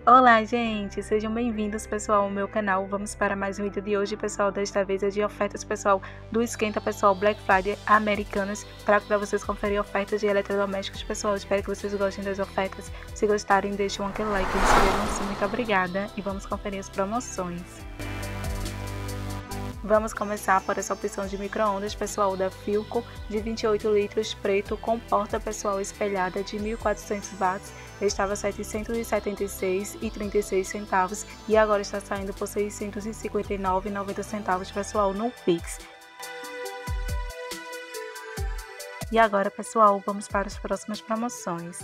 Olá, gente! Sejam bem-vindos, pessoal, ao meu canal. Vamos para mais um vídeo de hoje, pessoal. Desta vez é de ofertas, pessoal, do Esquenta, pessoal, Black Friday, Americanas. Trago para vocês conferir ofertas de eletrodomésticos, pessoal. Espero que vocês gostem das ofertas. Se gostarem, deixem aquele like e inscrevam-se. Muito obrigada. E vamos conferir as promoções. Vamos começar por essa opção de micro-ondas, pessoal, da Philco, de 28 litros, preto, com porta, pessoal, espelhada, de 1.400 watts. Estava R$ 776,36 e agora está saindo por R$ 659,90, pessoal, no Pix. E agora, pessoal, vamos para as próximas promoções.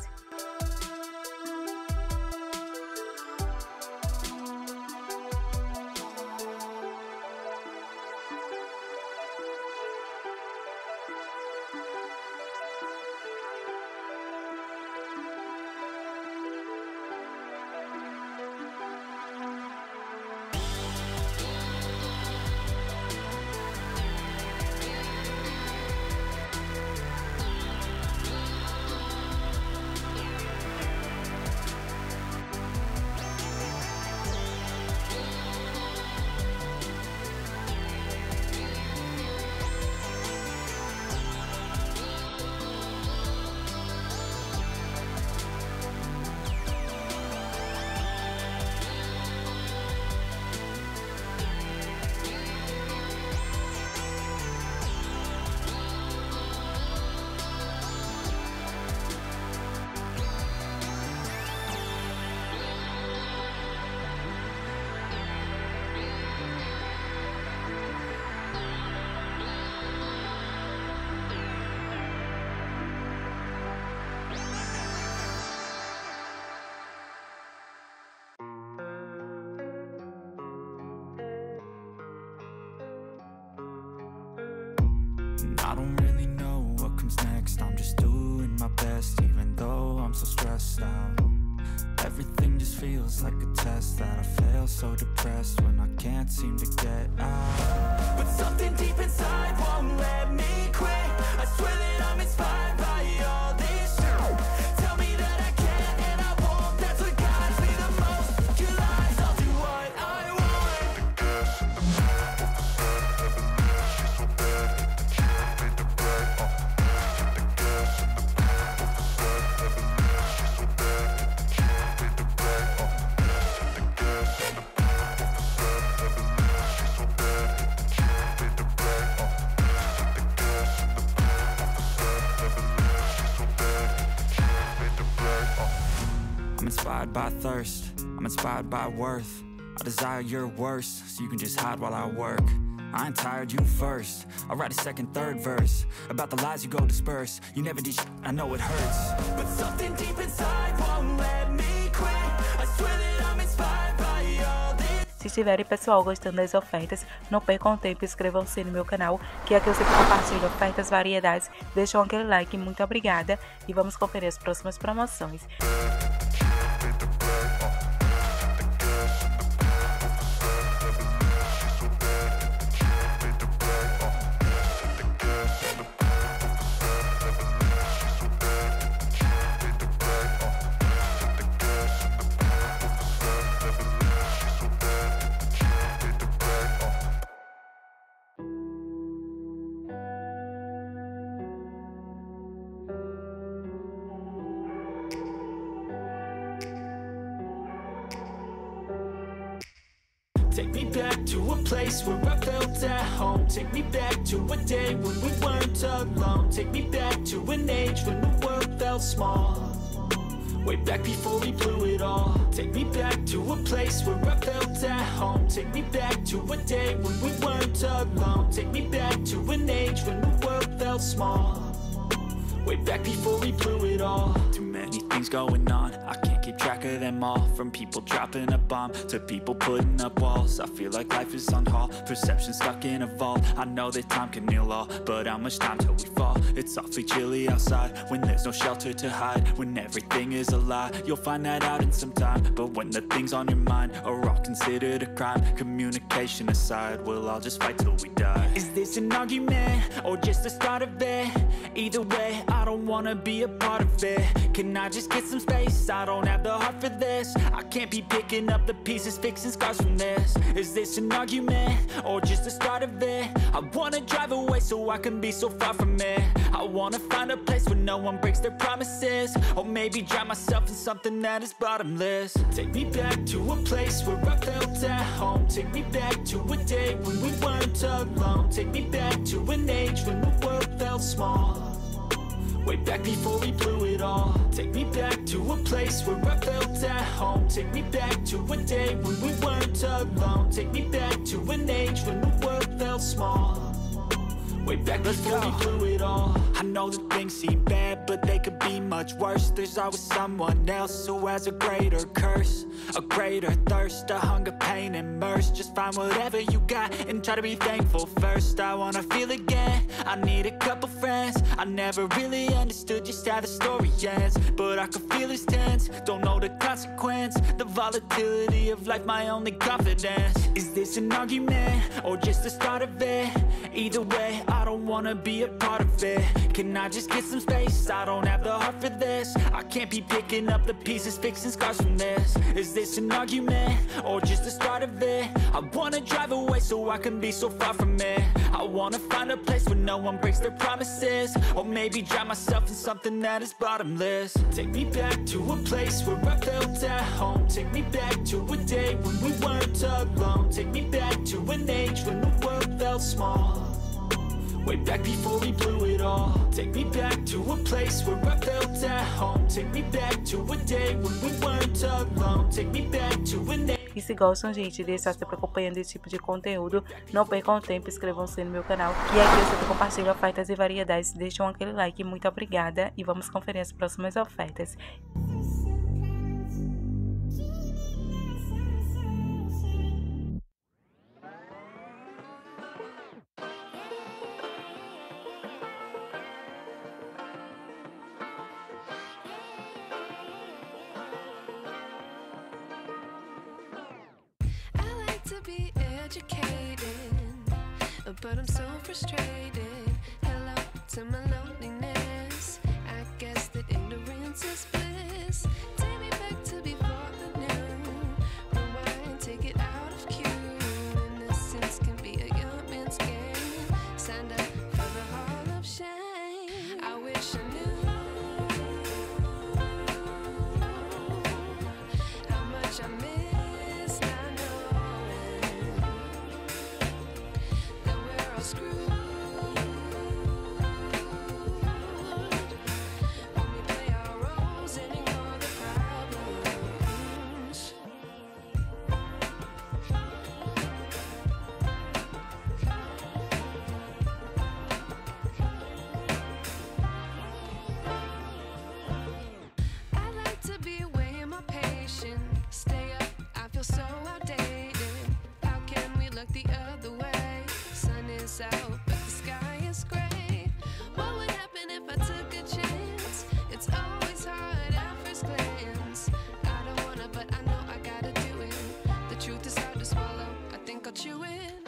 I don't really know what comes next. I'm just doing my best, even though I'm so stressed out. Everything just feels like a test that I fail, so depressed when I can't seem to get out. But something deep inside won't let me quit. I swear that I'm inspired by all this shit. Tell me that I can and I won't. That's what guides me the most. Your lies, I'll do what I want. I'm inspired by thirst, I'm inspired by worth. I desire your worst, so you can just hide while I work. I ain't tired, you first. I'll write a second, third verse about the lies you go disperse. You never did I know it hurts. But something deep inside won't let me quit. I swear that I'm inspired by all this. Se estiverem, pessoal, gostando das ofertas, não percam tempo e inscrevam-se no meu canal, que aqui eu sempre compartilho ofertas, variedades. Deixam aquele like, muito obrigada. E vamos conferir as próximas promoções. Take me back to a place where I felt at home. Take me back to a day when we weren't alone. Take me back to an age when the world felt small. Way back before we blew it all. Take me back to a place where I felt at home. Take me back to a day when we weren't alone. Take me back to an age when the world felt small. Way back before we blew it all. Too many things going on, I can't keep track of them all. From people dropping a bomb to people putting up walls. I feel like life is on hold, perception stuck in a vault. I know that time can heal all, but how much time till we fall? It's awfully chilly outside when there's no shelter to hide. When everything is a lie, you'll find that out in some time. But when the things on your mind are all considered a crime, communication aside, we'll all just fight till we die. Is this an argument or just the start of it? Either way, I don't don't wanna be a part of it. Can I just get some space? I don't have the heart for this. I can't be picking up the pieces, fixing scars from this. Is this an argument, or just the start of it? I wanna drive away so I can be so far from it. I wanna find a place where no one breaks their promises, or maybe drown myself in something that is bottomless. Take me back to a place where I felt at home. Take me back to a day when we weren't alone. Take me back to an age when the world felt small, way back before we blew it all. Take me back to a place where I felt at home. Take me back to a day when we weren't alone. Take me back to an age when the world felt small, way back before we blew it all. I know that things seem bad, but they could be much worse. There's always someone else who has a greater curse, a greater thirst, a hunger, pain, and mercy. Just find whatever you got and try to be thankful first. I wanna feel again, I need a couple friends. I never really understood just how the story ends, but I can feel it's tense, don't know the consequence. The volatility of life, my only confidence. Is this an argument, or just the start of it? Either way, I don't wanna be a part of it. Can I just get some space? I don't have the heart for this. I can't be picking up the pieces, fixing scars from this. Is this an argument, or just the start of it? I wanna drive away so I can be so far from it. I wanna find a place where no one breaks their promises, or maybe drown myself in something that is bottomless. Take me back to a place where I felt at home. Take me back to a day when we weren't alone. Take me back to an age when the world felt small, way back before we blew it all. Take me back to a place where I felt at home. Take me back to a day when we weren't alone. Take me back to an age. E se gostam, gente, de estar sempre acompanhando esse tipo de conteúdo, não percam tempo, inscrevam-se no meu canal. E aqui eu sempre compartilho ofertas e variedades. Deixam aquele like, muito obrigada. E vamos conferir as próximas ofertas. Be educated, but I'm so frustrated. Hello to my loneliness. I guess that ignorance is bliss. Take me back to before the new. Rewind, take it out of cue. Innocence can be a young man's game. Signed up for the hall of shame. I wish I knew how much I miss. So outdated. How can we look the other way? Sun is out, but the sky is gray. What would happen if I took a chance? It's always hard at first glance. I don't wanna, but I know I gotta do it. The truth is hard to swallow. I think I'll chew it.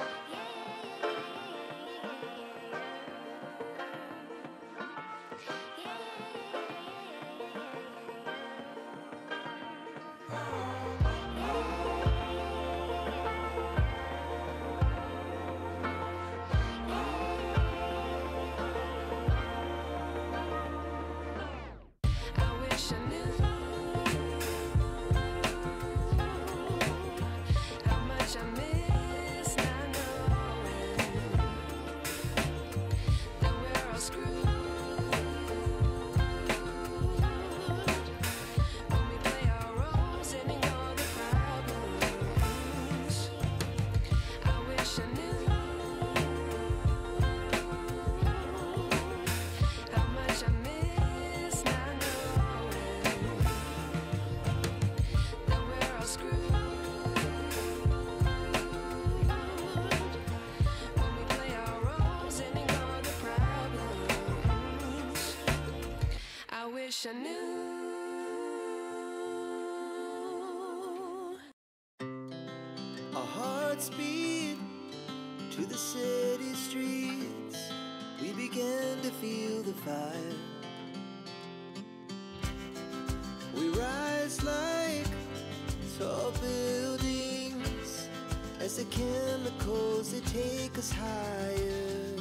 Wish I knew. Our hearts beat to the city streets. We began to feel the fire. just like tall buildings, as the chemicals they take us higher.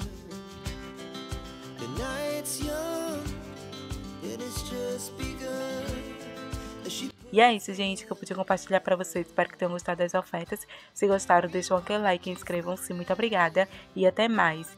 The night's young, and it's just begun. E é isso, gente, que eu podia compartilhar para vocês. Espero que tenham gostado das ofertas. Se gostaram, deixem aquele like e inscrevam-se. Muito obrigada e até mais.